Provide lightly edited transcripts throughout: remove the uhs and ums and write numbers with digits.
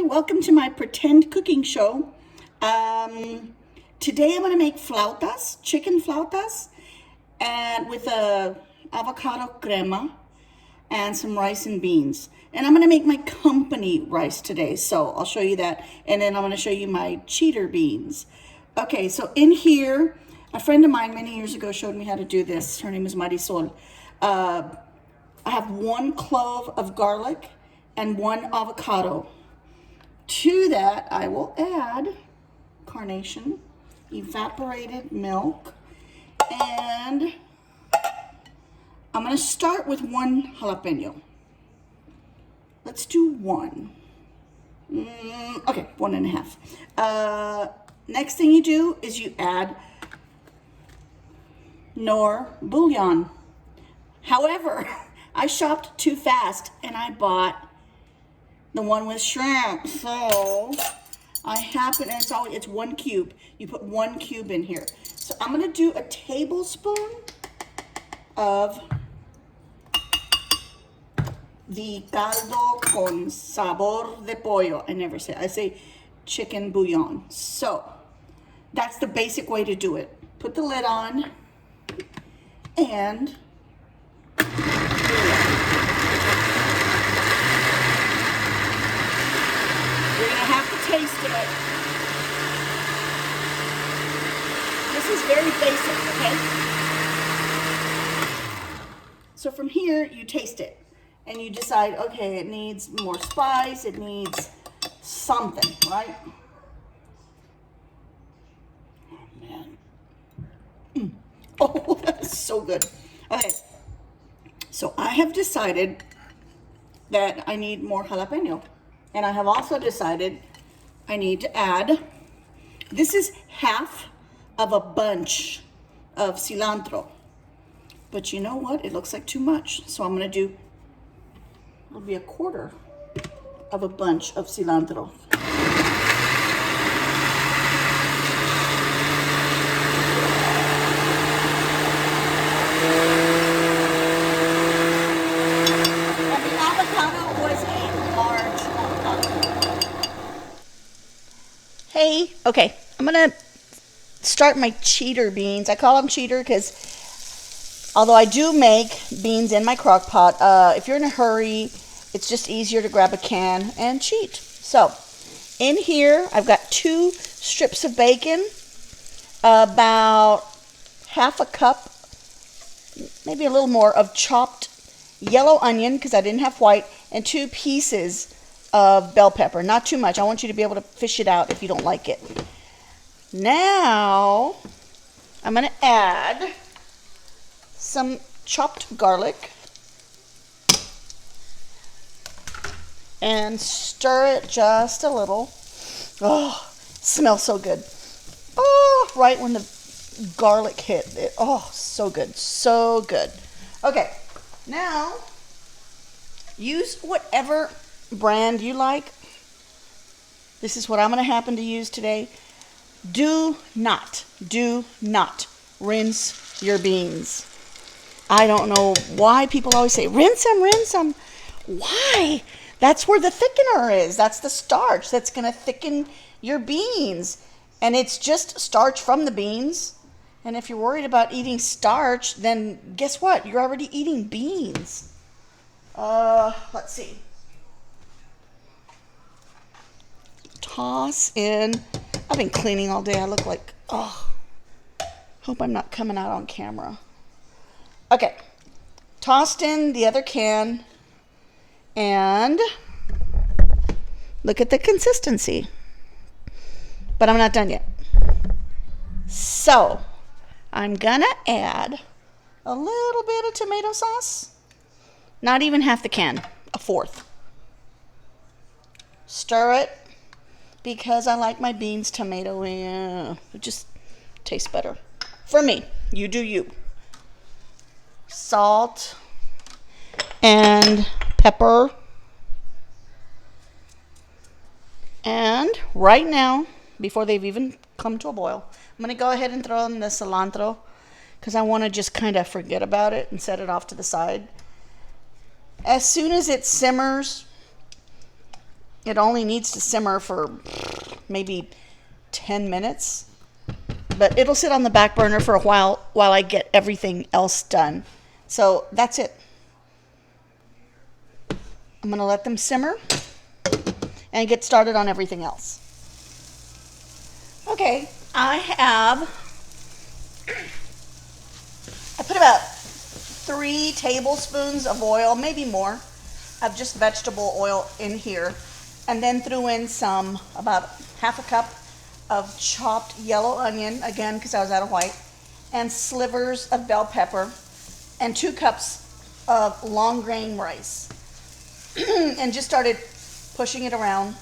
welcome to my pretend cooking show. Today I'm going to make flautas, chicken flautas, and with a avocado crema and some rice and beans. And I'm going to make my company rice today, so I'll show you that. And then I'm going to show you my cheater beans. Okay, so in here, a friend of mine many years ago showed me how to do this. Her name is Marisol. I have 1 clove of garlic and 1 avocado. To that, I will add carnation, evaporated milk, and I'm going to start with 1 jalapeno. Let's do 1. Okay, 1.5. Next thing you do is you add nor bouillon. However, I shopped too fast and I bought the one with shrimp. So I happen, and it's 1 cube. You put 1 cube in here. So I'm gonna do a tablespoon of the caldo con sabor de pollo. I say chicken bouillon. So that's the basic way to do it. Put the lid on and you're gonna have to taste it. This is very basic, okay? So from here, you taste it and you decide, okay, it needs more spice, it needs something, right? Oh man. Oh, that's so good. Okay, so I have decided that I need more jalapeno. And I have also decided I need to add, this is half of a bunch of cilantro. But you know what? It looks like too much. So I'm gonna do, it'll be 1/4 of a bunch of cilantro. Hey, okay, I'm gonna start my cheater beans. I call them cheater because although I do make beans in my crock pot, if you're in a hurry, it's just easier to grab a can and cheat. So in here, I've got 2 strips of bacon, about 1/2 cup, maybe a little more, of chopped yellow onion because I didn't have white, and 2 pieces of bell pepper. Not too much. I want you to be able to fish it out if you don't like it. Now, I'm going to add some chopped garlic and stir it just a little. Oh, smells so good. Oh, right when the garlic hit it. Oh, so good. So good. Okay, now use whatever brand you like. This is what I'm going to happen to use today. Do not rinse your beans. I don't know why people always say rinse them. Why? That's where the thickener is. That's the starch that's going to thicken your beans. And it's just starch from the beans. And if you're worried about eating starch, then guess what? You're already eating beans. Let's see. Toss in. I've been cleaning all day. I look like, oh, hope I'm not coming out on camera. Okay, tossed in the other can, and look at the consistency. But I'm not done yet. So I'm gonna add a little bit of tomato sauce. Not even half the can, 1/4. Stir it because I like my beans tomatoey. It just tastes better. For me, you do you. Salt and pepper. And right now, before they've even come to a boil, I'm going to go ahead and throw in the cilantro because I want to just kind of forget about it and set it off to the side. As soon as it simmers, It only needs to simmer for maybe 10 minutes. But it'll sit on the back burner for a while I get everything else done. So that's it. I'm going to let them simmer and get started on everything else. Okay, I put about 3 tablespoons of oil, maybe more, of just vegetable oil in here. And then threw in about half a cup of chopped yellow onion, again, because I was out of white, and slivers of bell pepper, and 2 cups of long grain rice. And just started pushing it around,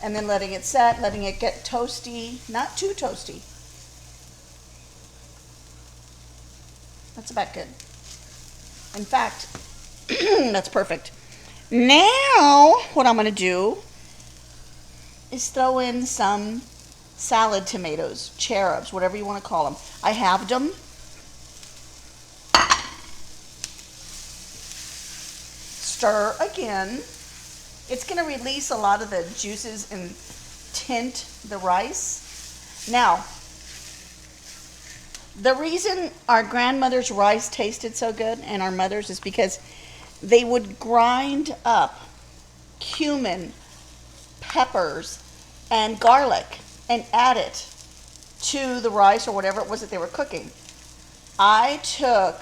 and then letting it set, letting it get toasty, not too toasty. That's about good. In fact, that's perfect. Now, what I'm going to do is throw in some salad tomatoes, cherubs, whatever you want to call them. I halved them. Stir again. It's going to release a lot of the juices and tint the rice. Now, the reason our grandmother's rice tasted so good, and our mother's, is because they would grind up cumin, peppers, and garlic and add it to the rice or whatever it was that they were cooking. I took,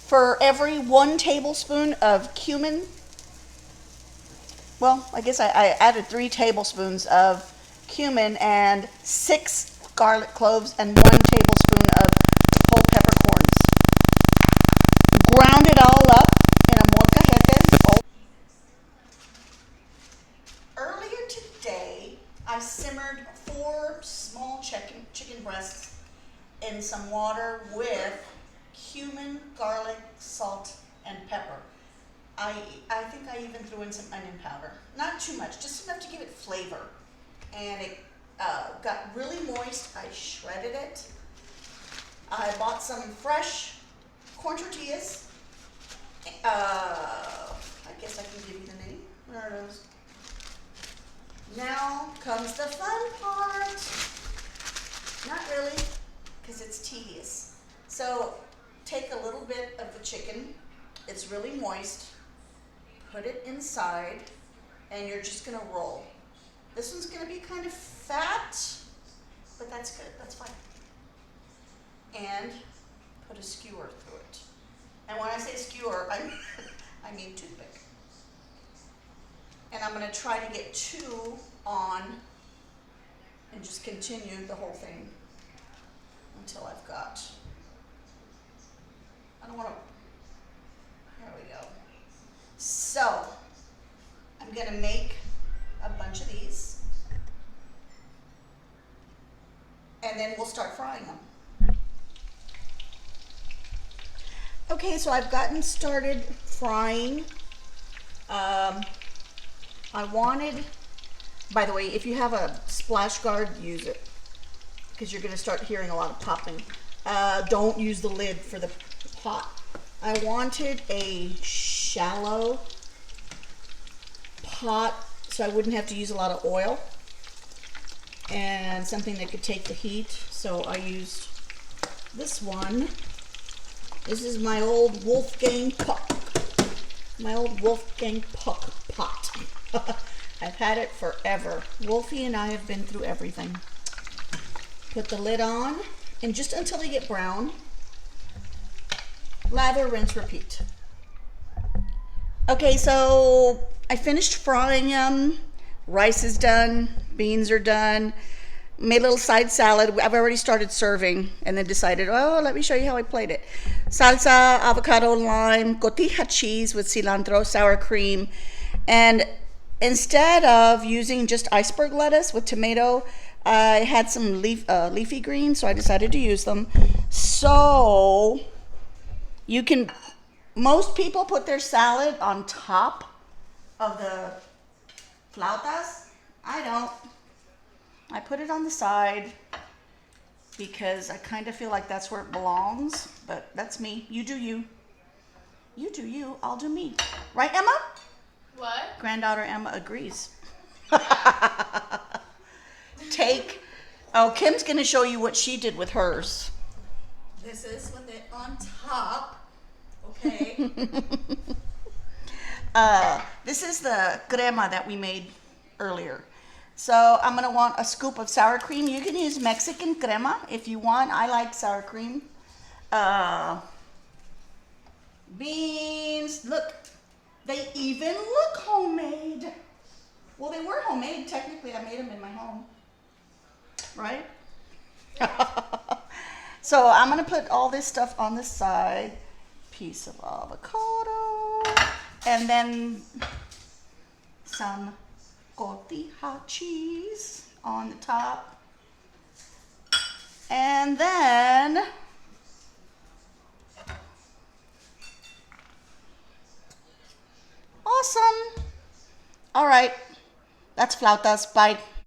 for every 1 tablespoon of cumin, well, I guess I added 3 tablespoons of cumin and 6 garlic cloves and 1 tablespoon of whole peppercorns. Ground it all up in a molcajete. Earlier today, I simmered 4 small chicken breasts in some water with cumin, garlic, salt, and pepper. I think I even threw in some onion powder. Not too much, just enough to give it flavor. And it got really moist. I shredded it. I bought some fresh corn tortillas. I guess I can give you the name. Where are those? Now comes the fun part. Not really, because it's tedious. So take a little bit of the chicken. It's really moist. Put it inside, and you're just going to roll. This one's going to be kind of fat, but that's good. That's fine. And put a skewer through it. And when I say skewer, I mean toothpick. And I'm going to try to get 2 on and just continue the whole thing until I've got, I don't want to, there we go. So, I'm going to make a bunch of these, and then we'll start frying them. Okay, so I've gotten started frying. I wanted, by the way, if you have a splash guard, use it, because you're going to start hearing a lot of popping. Don't use the lid for the pot. I wanted a shallow pot so I wouldn't have to use a lot of oil, and something that could take the heat. So I used this one. This is my old Wolfgang Puck. My old Wolfgang Puck pot. I've had it forever. Wolfie and I have been through everything. Put the lid on, and just until they get brown. Lather, rinse, repeat. Okay, so I finished frying them. Rice is done. Beans are done. Made a little side salad. I've already started serving, and then decided, oh, let me show you how I played it. Salsa, avocado, lime, cotija cheese with cilantro, sour cream. And instead of using just iceberg lettuce with tomato, I had some leafy greens, so I decided to use them. So you can, most people put their salad on top of the flautas. I don't. I put it on the side because I kind of feel like that's where it belongs, but that's me. You do you. You do you, I'll do me. Right, Emma? What? granddaughter Emma agrees. Kim's going to show you what she did with hers. This is with it on top. Okay. This is the crema that we made earlier. So I'm going to want a scoop of sour cream. You can use Mexican crema if you want. I like sour cream. Beans. Look, they even look homemade. Well, they were homemade. Technically, I made them in my home. Right? So I'm going to put all this stuff on the side. Piece of avocado. And then some cotija cheese on the top. And then awesome. All right. That's Flautas. Bye.